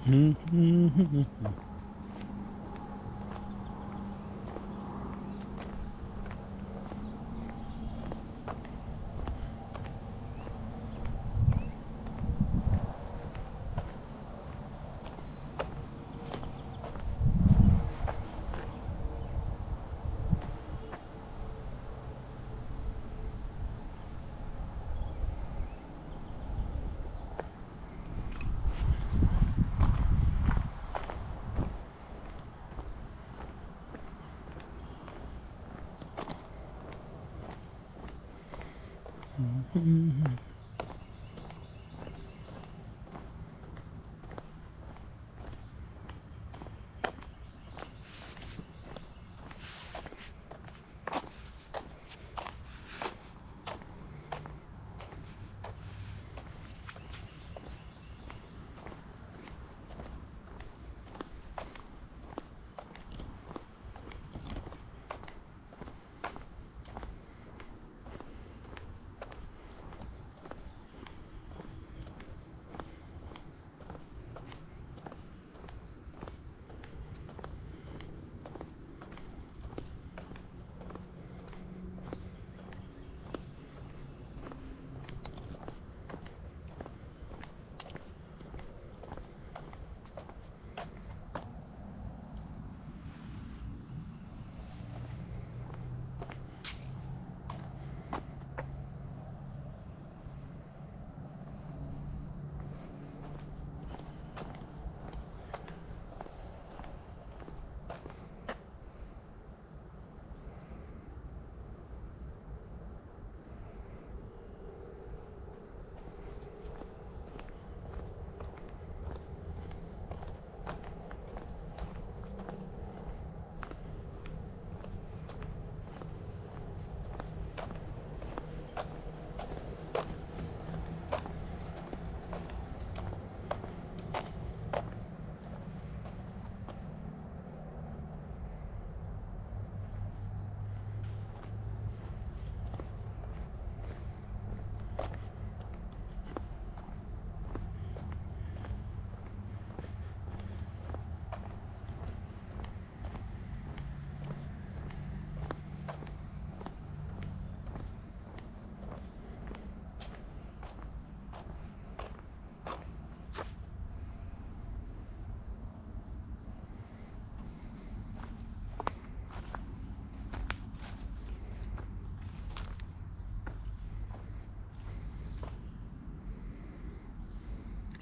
Mm-hmm.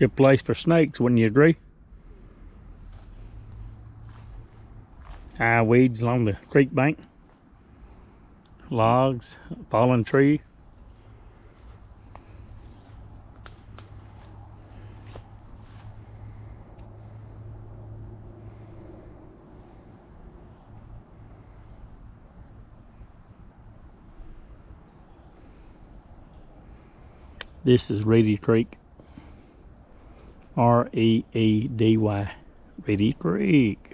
Good place for snakes, wouldn't you agree? High weeds along the creek bank. Logs, fallen tree. This is Reedy Creek. R-E-E-D-Y. Reedy Creek.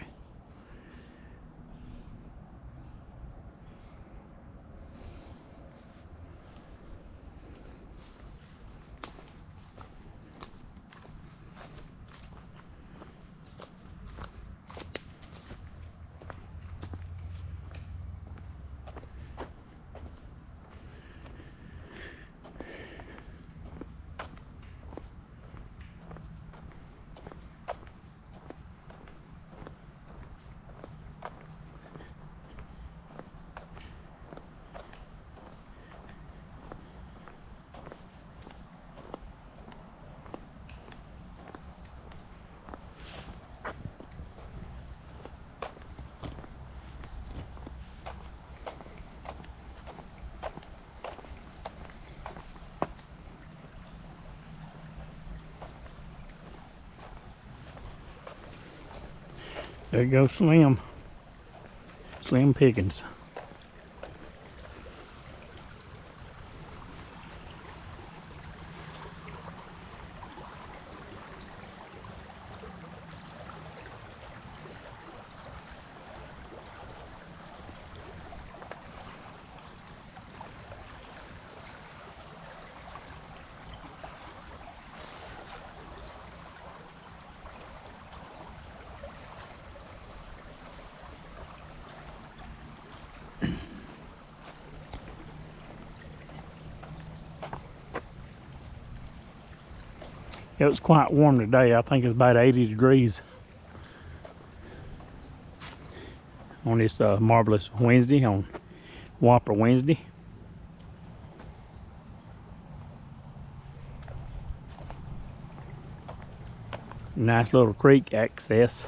There goes Slim. Slim Pickens. It was quite warm today. I think it's about 80 degrees on this marvelous Wednesday, on Whopper Wednesday. Nice little creek access.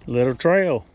Little trail.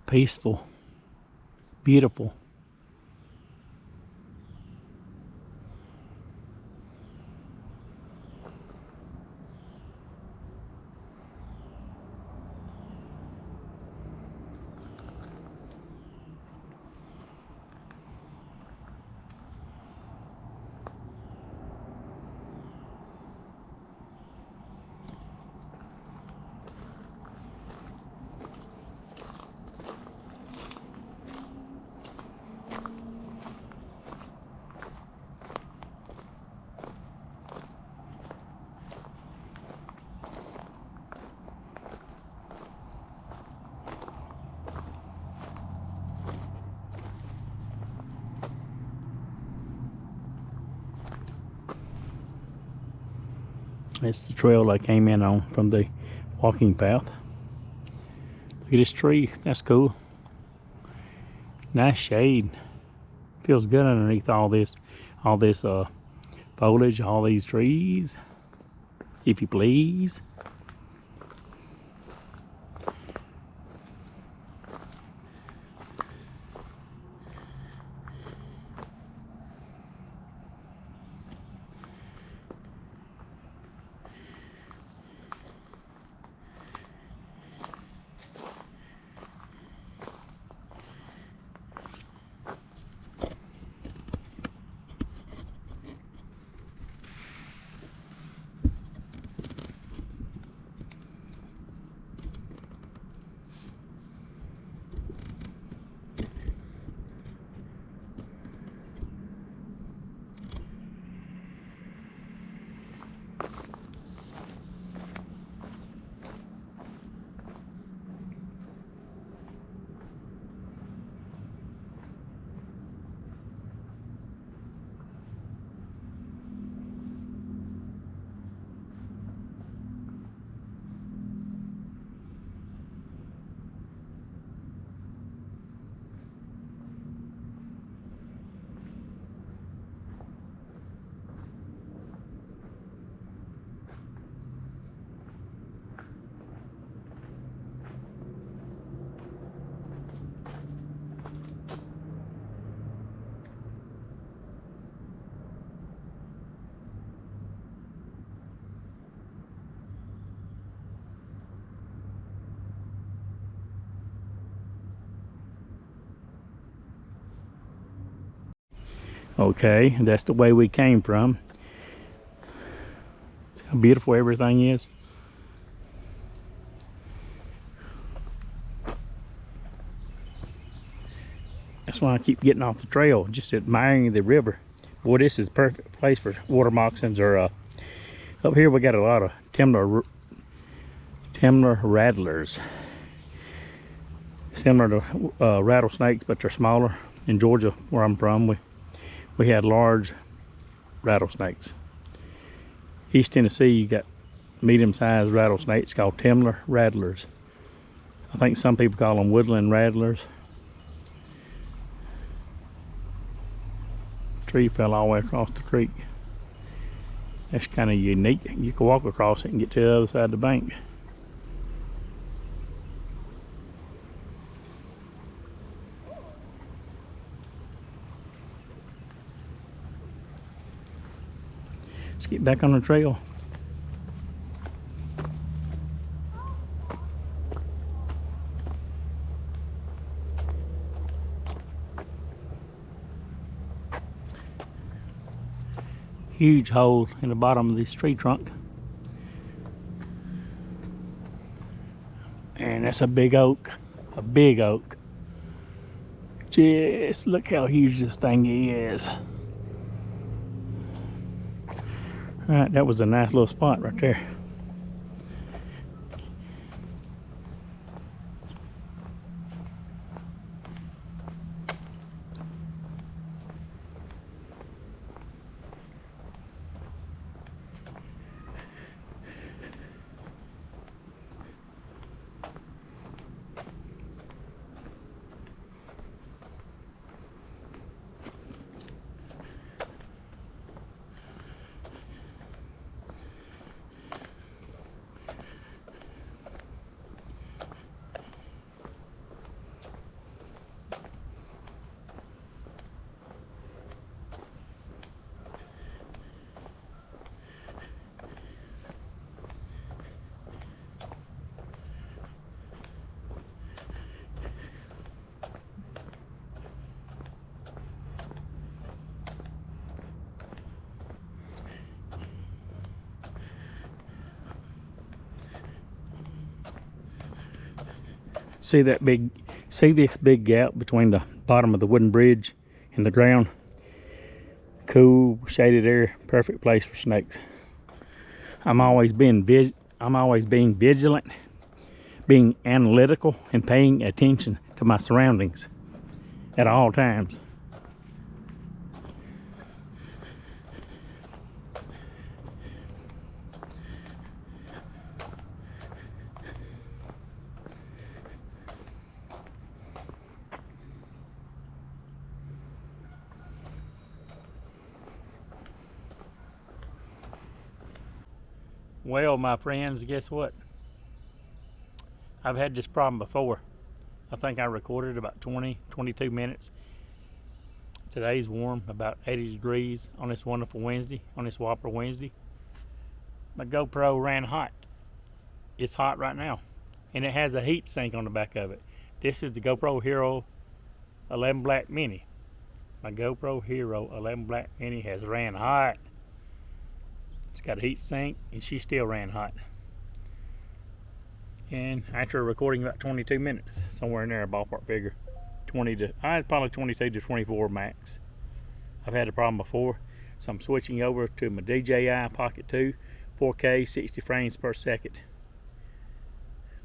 Peaceful, beautiful. It's the trail I came in on from the walking path. Look at this tree. That's cool. Nice shade. Feels good underneath all this foliage, all these trees. If you please. Okay, that's the way we came from. See how beautiful everything is. That's why I keep getting off the trail, just admiring the river. Boy, this is the perfect place for water moccasins. Or up here we got a lot of Timler rattlers. Similar to rattlesnakes, but they're smaller. In Georgia, where I'm from, we had large rattlesnakes. East Tennessee, you got medium-sized rattlesnakes called Timler rattlers. I think some people call them woodland rattlers. Tree fell all the way across the creek. That's kind of unique. You can walk across it and get to the other side of the bank. Let's get back on the trail. Huge hole in the bottom of this tree trunk. And that's a big oak. A big oak. Just look how huge this thing is. Alright, that was a nice little spot right there. See this big gap between the bottom of the wooden bridge and the ground? Cool, shaded area, perfect place for snakes. I'm always being vigilant, being analytical, and paying attention to my surroundings at all times. Well, my friends, guess what? I've had this problem before. I think I recorded about 22 minutes. Today's warm, about 80 degrees on this wonderful Wednesday, on this Whopper Wednesday. My GoPro ran hot. It's hot right now, and it has a heat sink on the back of it. This is the GoPro Hero 11 Black Mini. My GoPro Hero 11 Black Mini has ran hot. It's got a heat sink, and she still ran hot. And after recording about 22 minutes, somewhere in there, a ballpark figure, probably 22 to 24 max. I've had a problem before, so I'm switching over to my DJI Pocket 2, 4K, 60 frames per second.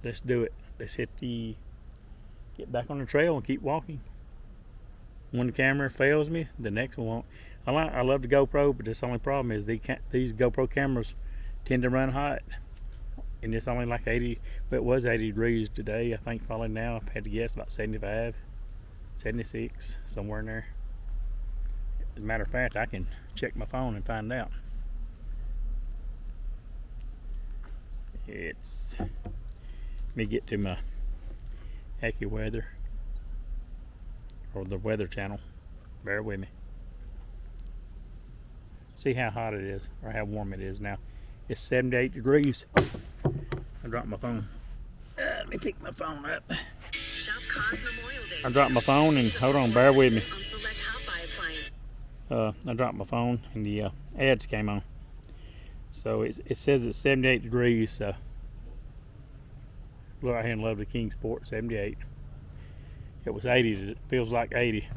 Let's do it. Let's get back on the trail and keep walking. When the camera fails me, the next one won't. I love the GoPro, but the only problem is these GoPro cameras tend to run hot. And it's only like 80, but it was 80 degrees today. I think probably now, I've had to guess, about 75, 76, somewhere in there. As a matter of fact, I can check my phone and find out. Let me get to my AccuWeather, or the Weather Channel. Bear with me. See how hot it is, or how warm it is now. It's 78 degrees. I dropped my phone. Let me pick my phone up. I dropped my phone, and hold on, bear with me. I dropped my phone, and the ads came on. So it says it's 78 degrees. So look right here in lovely Kingsport, 78. It was 80. It feels like 80.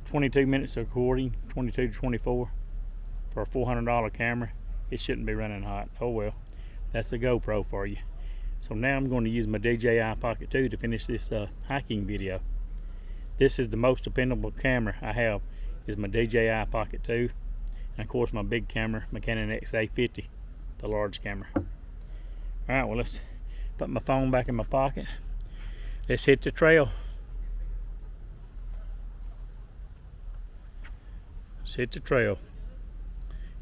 22 minutes of recording, 22 to 24 for a $400 camera. It shouldn't be running hot. Oh well. That's a GoPro for you. So now I'm going to use my DJI Pocket 2 to finish this hiking video. This is the most dependable camera I have, is my DJI Pocket 2. And of course my big camera, my Canon XA50, the large camera. Alright, well, let's put my phone back in my pocket. Let's hit the trail. Let's hit the trail.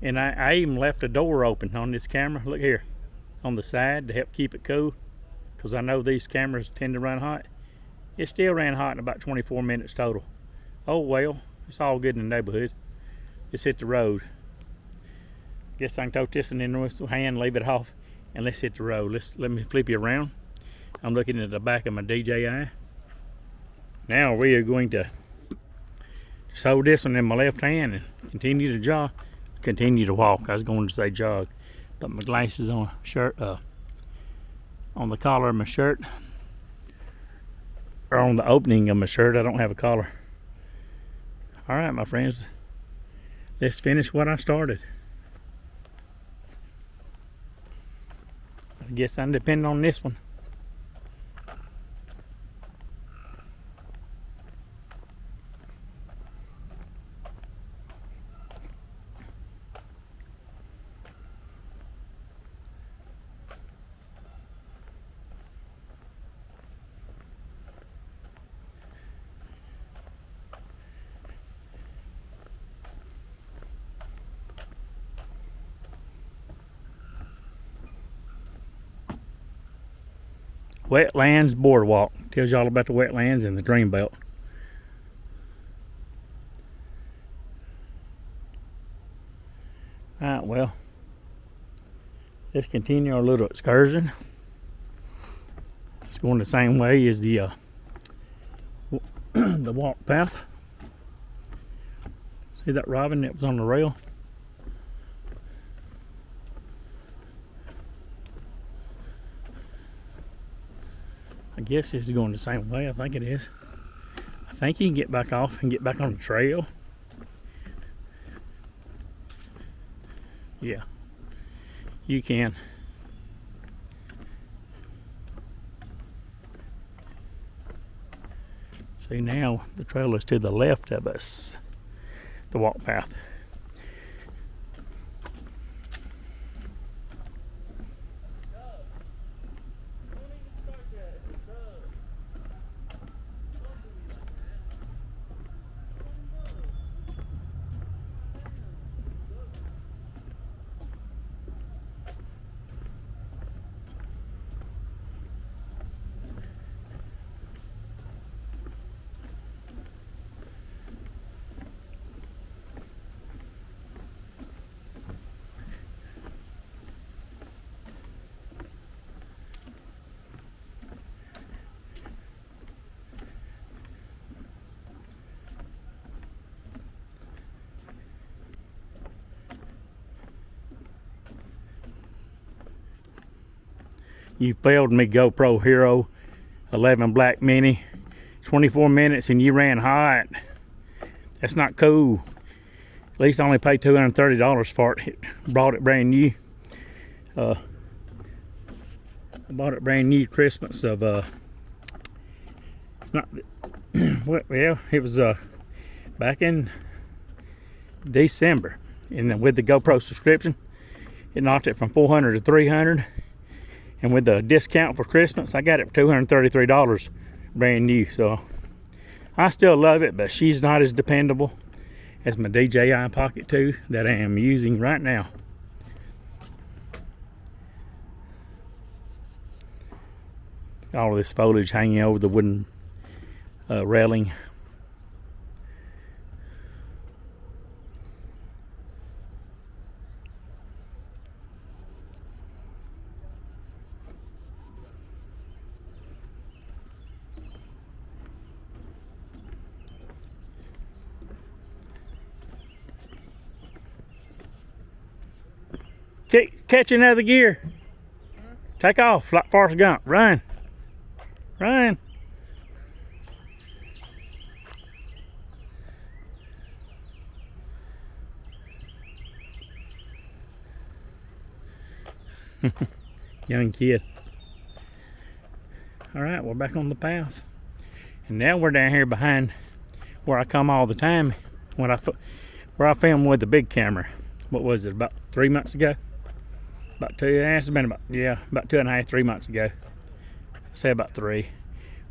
And I even left a door open on this camera. Look here, on the side, to help keep it cool, because I know these cameras tend to run hot. It still ran hot in about 24 minutes total. Oh well, it's all good in the neighborhood. Let's hit the road. Guess I can tote this in the hand, leave it off, and let's hit the road. Let me flip you around. I'm looking at the back of my DJI. Now we are going to just hold this one in my left hand and continue to walk. I was going to say jog. Put my glasses on, on the collar of my shirt, or on the opening of my shirt. I don't have a collar. All right, my friends, let's finish what I started. I guess I'm depending on this one. Wetlands Boardwalk tells you all about the wetlands and the Dreambelt. Alright, well, let's continue our little excursion. It's going the same way as the the walk path. See that robin that was on the rail? I guess this is going the same way. I think it is. I think you can get back off and get back on the trail. Yeah, you can. See, now the trail is to the left of us, the walk path. You failed me, GoPro Hero 11 Black Mini. 24 minutes and you ran hot. That's not cool. At least I only paid $230 for it. Brought it brand new. I bought it brand new Christmas of not well, it was back in December, and with the GoPro subscription, it knocked it from $400 to $300, and with the discount for Christmas, I got it for $233 brand new. So I still love it, but she's not as dependable as my DJI Pocket 2 that I am using right now. All of this foliage hanging over the wooden railing. Catch another gear. Take off like Forrest Gump. Run. Run. Young kid. All right, we're back on the path. And now we're down here behind where I come all the time when where I film with the big camera. What was it, about 3 months ago? About 2, it's been about 2.5, 3 months ago. I say about 3.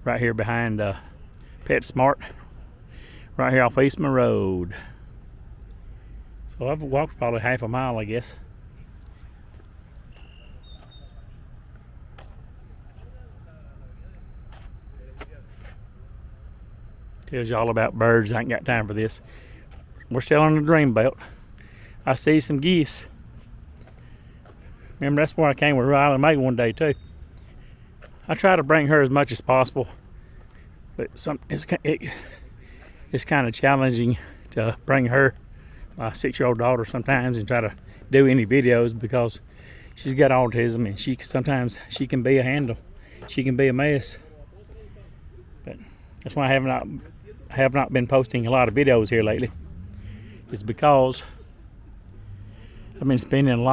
Right here behind PetSmart. Right here off Eastman Road. So I've walked probably half a mile, I guess. Tells you all about birds. I ain't got time for this. We're still on the dream belt. I see some geese. Remember, that's where I came with Riley Mae one day too. I try to bring her as much as possible, but it's kind of challenging to bring her, my 6-year-old daughter, sometimes and try to do any videos because she's got autism and sometimes she can be a handle. She can be a mess. But that's why I have not been posting a lot of videos here lately. It's because I've been spending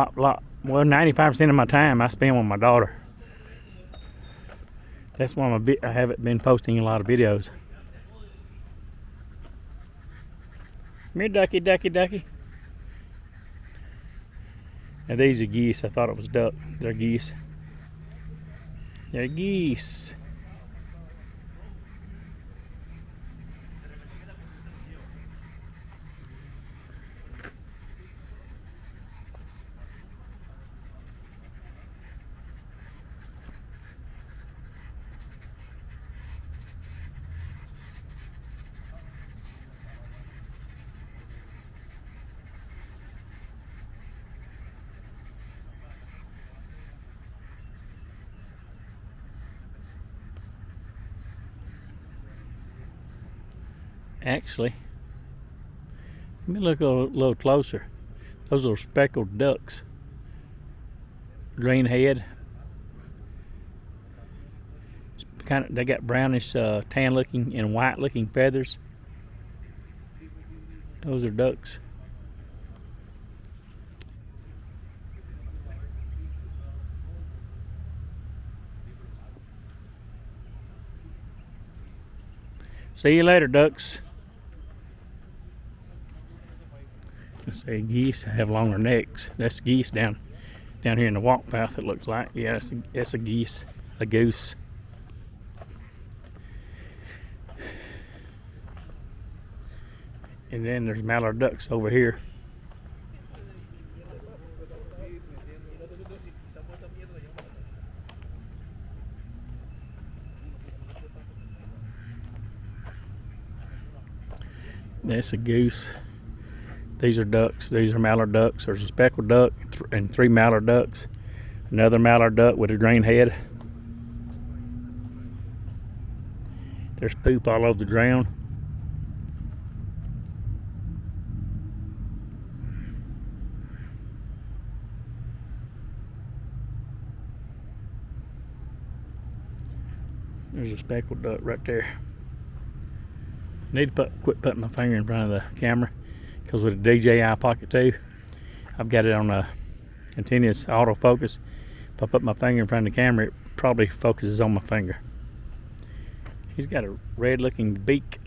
well, 95% of my time I spend with my daughter. That's why I haven't been posting a lot of videos. Come here, ducky, ducky, ducky. Now these are geese. I thought it was duck. They're geese. They're geese. Actually, let me look a little closer. Those are speckled ducks. Green head. They got brownish, tan looking and white looking feathers. Those are ducks. See you later, ducks. Say geese have longer necks. That's geese down here in the walk path, it looks like. Yeah, it's a geese, a goose. And then there's mallard ducks over here. That's a goose. These are ducks. These are mallard ducks. There's a speckled duck and 3 mallard ducks. Another mallard duck with a green head. There's poop all over the ground. There's a speckled duck right there. Need to quit putting my finger in front of the camera, because with the DJI Pocket 2, I've got it on a continuous autofocus. If I put my finger in front of the camera, it probably focuses on my finger. He's got a red looking beak,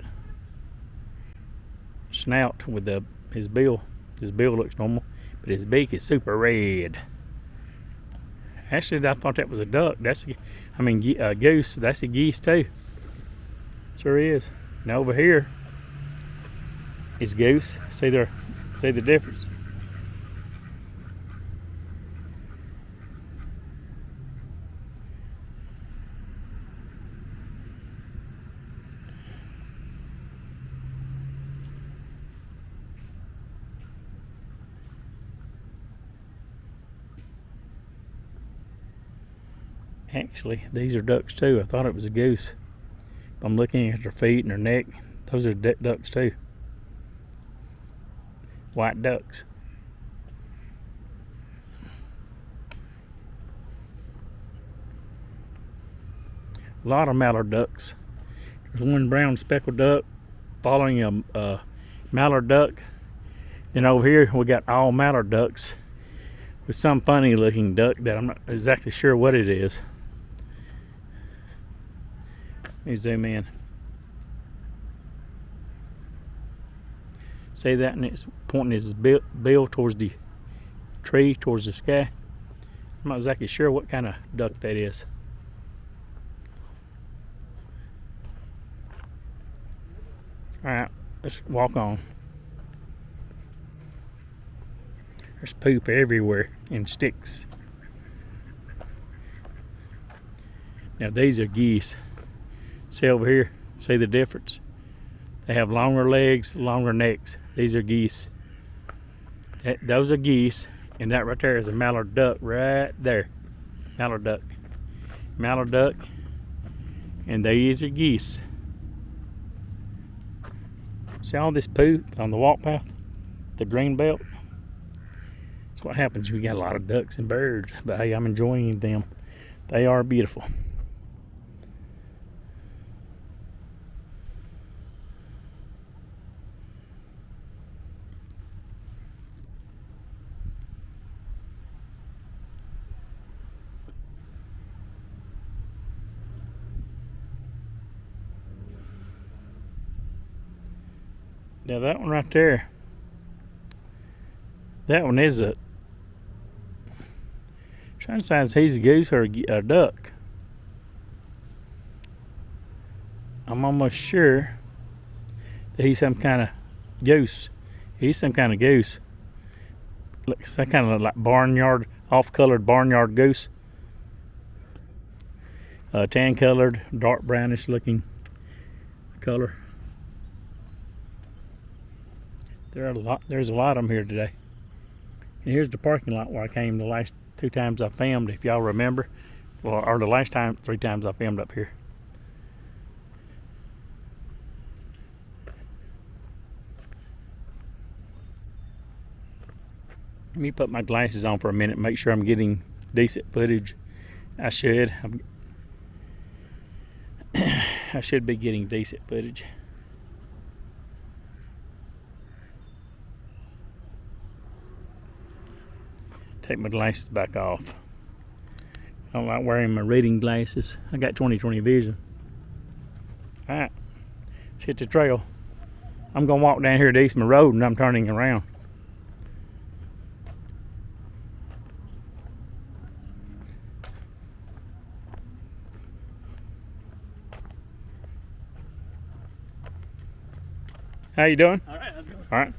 snout with his bill. His bill looks normal, but his beak is super red. Actually, I thought that was a duck. A goose. That's a geese too. Sure is. Now over here is goose. See the difference. Actually, these are ducks too. I thought it was a goose. I'm looking at their feet and their neck. Those are ducks too. White ducks. A lot of mallard ducks. There's one brown speckled duck following a mallard duck. Then over here we got all mallard ducks with some funny looking duck that I'm not exactly sure what it is. Let me zoom in. See that, and it's pointing his bill towards the tree, towards the sky. I'm not exactly sure what kind of duck that is. Alright, let's walk on. There's poop everywhere and sticks. Now these are geese. See over here, see the difference? They have longer legs, longer necks. These are geese. Those are geese, and that right there is a mallard duck right there. Mallard duck. Mallard duck, and these are geese. See all this poop on the walk path? The green belt? That's what happens when you got a lot of ducks and birds. But hey, I'm enjoying them. They are beautiful. Now that one right there, that one is I'm trying to decide if he's a goose or a duck. I'm almost sure that he's some kind of goose. He's some kind of goose. Looks some kind of like barnyard, off-colored barnyard goose. Tan-colored, dark brownish looking color. There's a lot of them here today. And here's the parking lot where I came the last 2 times I filmed, if y'all remember. Or the last 3 times I filmed up here. Let me put my glasses on for a minute, make sure I'm getting decent footage. I should. I should be getting decent footage. Take my glasses back off. I don't like wearing my reading glasses. I got 20/20 vision. Alright, let's hit the trail. I'm gonna walk down here to Eastman Road and I'm turning around. How you doing? Alright, let's go. Alright.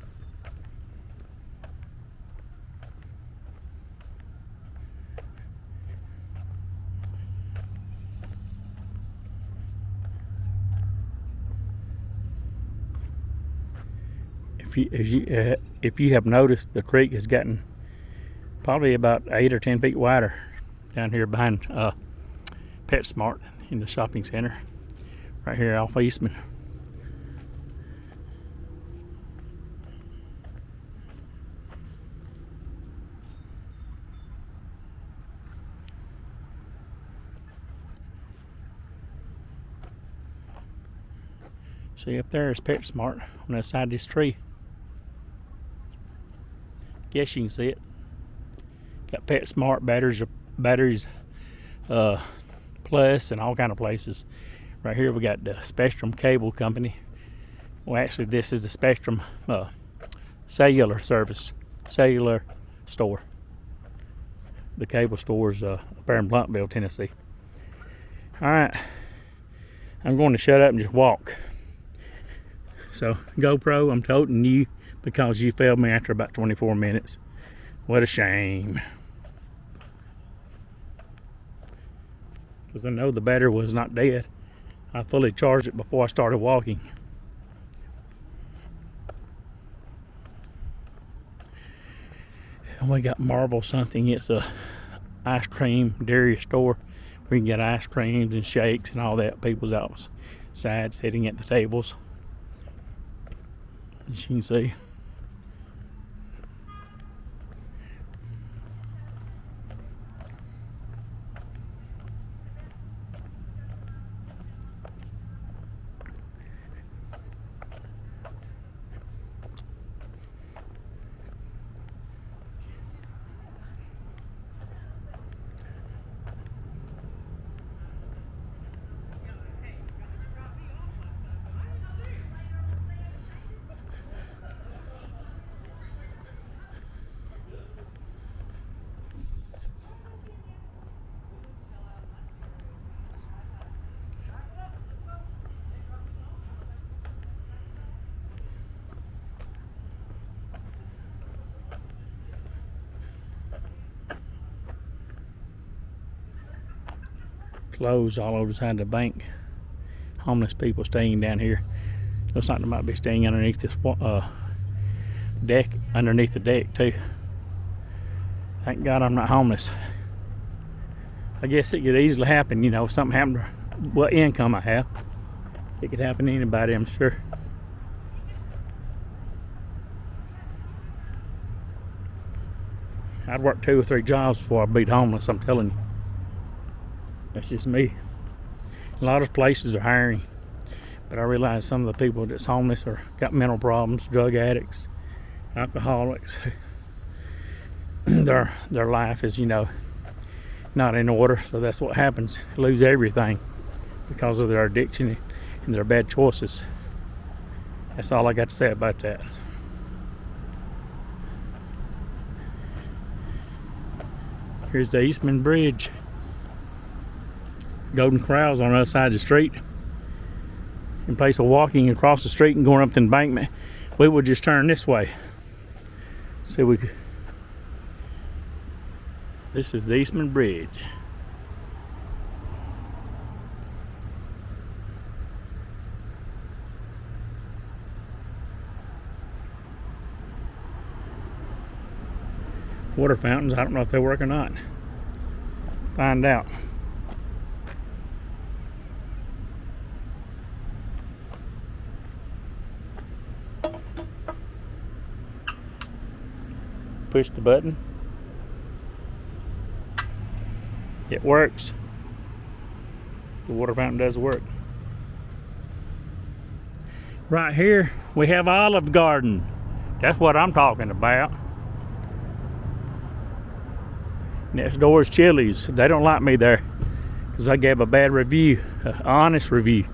If you have noticed, the creek has gotten probably about 8 or 10 feet wider down here behind PetSmart in the shopping center, right here off Eastman. See, up there is PetSmart on the side of this tree. Guess you can see it. Got PetSmart, batteries, Plus, and all kind of places. Right here we got the Spectrum Cable Company. Well, actually, this is the Spectrum cellular store. The cable store's up there in Bluntbill, Tennessee. All right, I'm going to shut up and just walk. So GoPro, I'm toting you because you failed me after about 24 minutes. What a shame. Because I know the battery was not dead. I fully charged it before I started walking. And we got Marble something. It's a ice cream dairy store. We can get ice creams and shakes and all that. People's outside sitting at the tables. As you can see. Clothes all over the side of the bank. Homeless people staying down here. Looks like they might be staying underneath this deck, underneath the deck too. Thank God I'm not homeless. I guess it could easily happen, you know, if something happened to what income I have. It could happen to anybody, I'm sure. I'd work 2 or 3 jobs before I'd be homeless, I'm telling you. That's just me. A lot of places are hiring, but I realize some of the people that's homeless or got mental problems, drug addicts, alcoholics. Their life is, you know, not in order, so that's what happens. Lose everything because of their addiction and their bad choices. That's all I got to say about that. Here's the Eastman Bridge. Golden Corral's on the other side of the street. In place of walking across the street and going up the embankment, we would just turn this way. See, this is the Eastman Bridge. Water fountains, I don't know if they work or not. Find out. Push the button. It works. The water fountain does work. Right here we have Olive Garden. That's what I'm talking about. Next door is Chili's. They don't like me there because I gave a bad review, an honest review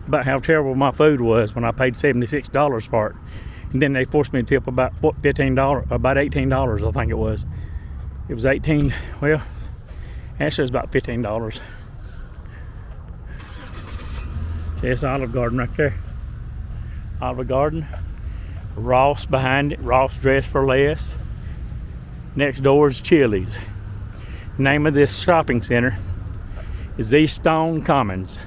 about how terrible my food was when I paid $76 for it. And then they forced me to tip about $15, about $18, I think it was. It was 18, well, actually it was about $15. There's Olive Garden right there. Olive Garden. Ross behind it, Ross Dress for Less. Next door is Chili's. Name of this shopping center is East Stone Commons.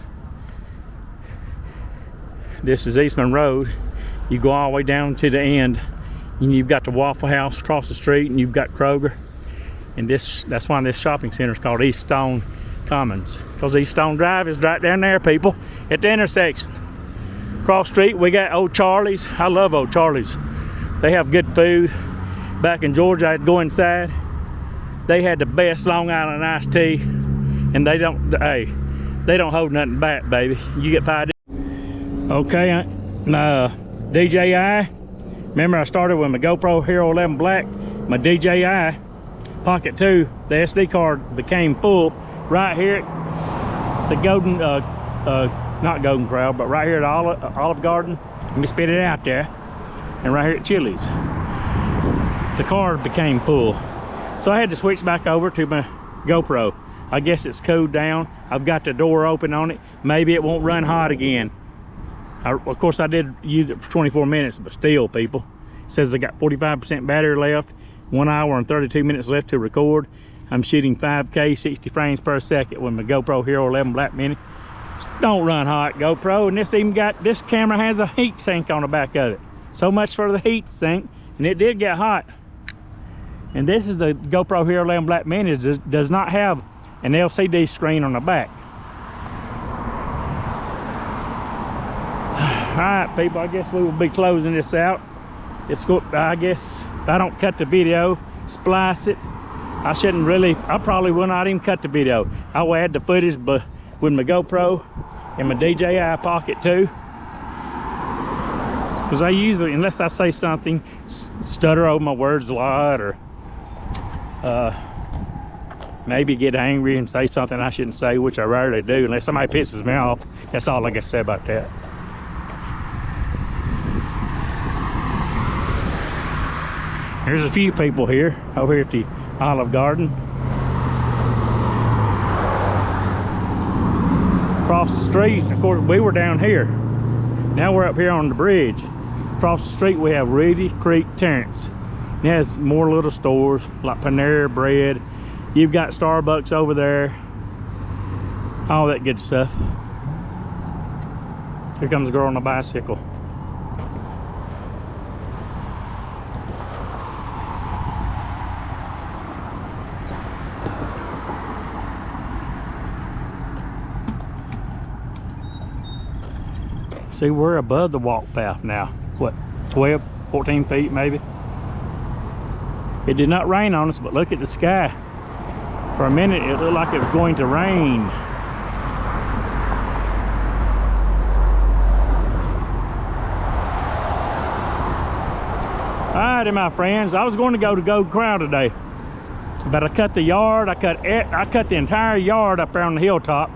This is Eastman Road. You go all the way down to the end, and you've got the Waffle House across the street, and you've got Kroger. And that's why this shopping center is called East Stone Commons, because East Stone Drive is right down there, people, at the intersection. Cross street, we got Old Charlie's. I love Old Charlie's. They have good food. Back in Georgia, I'd go inside. They had the best Long Island iced tea, and they don't hold nothing back, baby. You get pie. Okay, my DJI. Remember I started with my GoPro Hero 11 Black, my DJI Pocket 2, the SD card became full right here at the Golden, not Golden Corral, but right here at Olive Garden. Let me spit it out there. And right here at Chili's, the card became full. So I had to switch back over to my GoPro. I guess it's cooled down. I've got the door open on it. Maybe it won't run hot again. Of course, I did use it for 24 minutes, but still, people. It says I got 45% battery left, 1 hour and 32 minutes left to record. I'm shooting 5K, 60 frames per second with my GoPro Hero 11 Black Mini. Don't run hot, GoPro. And this camera has a heat sink on the back of it. So much for the heat sink, and it did get hot. And this is the GoPro Hero 11 Black Mini. It does not have an LCD screen on the back. All right, people, I guess we will be closing this out. It's good. I guess if I don't cut the video, splice it, I probably will not even cut the video. I will add the footage with my GoPro and my DJI Pocket 2. Because I usually, unless I say something, stutter over my words a lot, or maybe get angry and say something I shouldn't say, which I rarely do, unless somebody pisses me off. That's all I can say about that. There's a few people here, over here at the Olive Garden. Across the street, of course, we were down here. Now we're up here on the bridge. Across the street, we have Reedy Creek Terrace. It has more little stores, like Panera Bread. You've got Starbucks over there. All that good stuff. Here comes a girl on a bicycle. See, we're above the walk path now. What, 12, 14 feet maybe? It did not rain on us, but look at the sky. For a minute, it looked like it was going to rain. Alrighty, my friends, I was going to go to Golden Corral today, but I cut the yard. I cut the entire yard up there on the hilltop.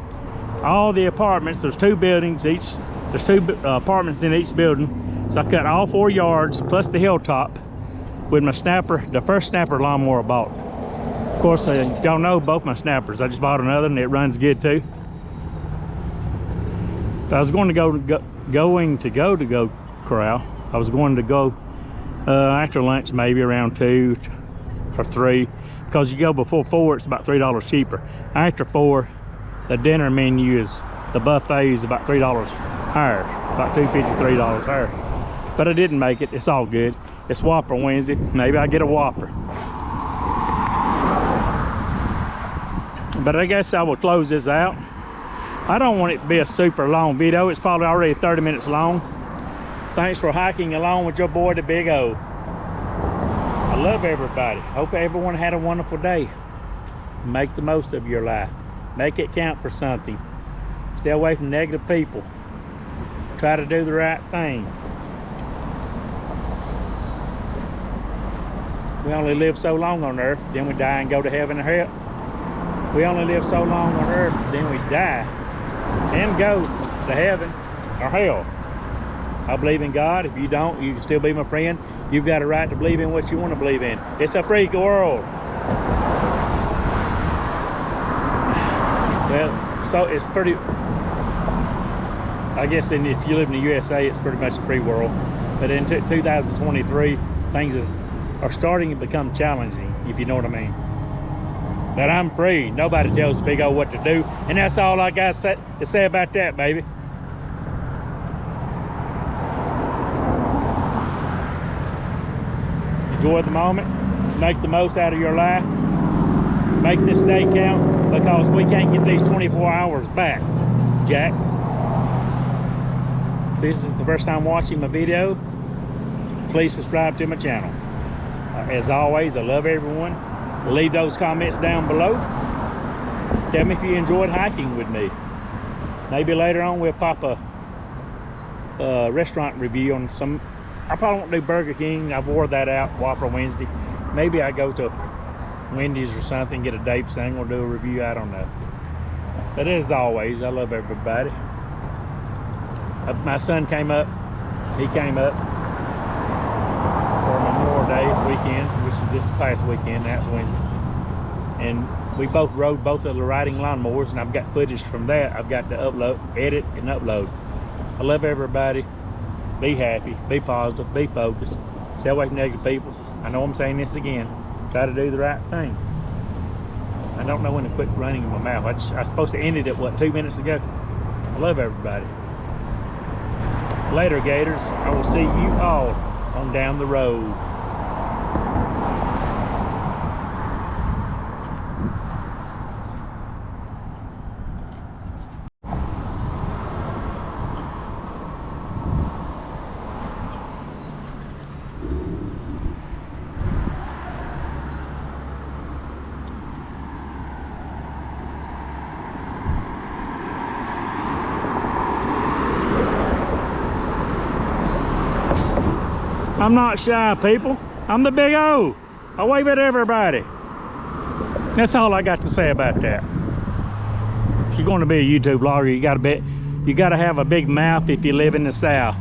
All the apartments, there's 2 buildings each. There's 2 apartments in each building. So I cut all 4 yards plus the hilltop with my snapper, the first snapper lawnmower I bought. Of course, if y'all know both my snappers, I just bought another and it runs good too. But I was going to go to Golden Corral. I was going to go after lunch, maybe around 2 or 3, because you go before 4, it's about $3 cheaper. After 4, the dinner menu the buffet is about $3 higher, about $2.50, $3 higher. But I didn't make it. It's all good. It's Whopper Wednesday. Maybe I get a Whopper. But I guess I will close this out. I don't want it to be a super long video. It's probably already 30 minutes long. Thanks for hiking along with your boy, the Big O. I love everybody. Hope everyone had a wonderful day. Make the most of your life. Make it count for something. Stay away from negative people. Try to do the right thing. We only live so long on earth, then we die and go to heaven or hell. We only live so long on earth, then we die and go to heaven or hell. I believe in God. If you don't, you can still be my friend. You've got a right to believe in what you want to believe in. It's a free world. Well, so it's pretty, I guess if you live in the USA, it's pretty much a free world. But in 2023, things are starting to become challenging, if you know what I mean. But I'm free. Nobody tells the Big O what to do. And that's all I got to say about that, baby. Enjoy the moment. Make the most out of your life. Make this day count, because we can't get these 24 hours back, Jack. If this is the first time watching my video, please subscribe to my channel. As always, I love everyone. Leave those comments down below. Tell me if you enjoyed hiking with me. Maybe later on we'll pop a restaurant review on some. I probably won't do Burger King. I wore that out Whopper Wednesday. Maybe I go to Wendy's or something, get a date thing, or do a review. I don't know. But as always, I love everybody. My son came up. He came up for Memorial Day weekend, which is this past weekend. That's Wednesday. And we both rode both of the riding lawnmowers, and I've got footage from that. I've got to upload, edit, and upload. I love everybody. Be happy, be positive, be focused. Stay away from negative people. I know I'm saying this again. Try to do the right thing. I don't know when to quit running in my mouth. I was supposed to end it at what, 2 minutes ago? I love everybody. Later, Gators. I will see you all on down the road. I'm not shy, people. I'm the big O. I wave at everybody. That's all I got to say about that. If you're going to be a YouTube vlogger, you gotta have a big mouth if you live in the South.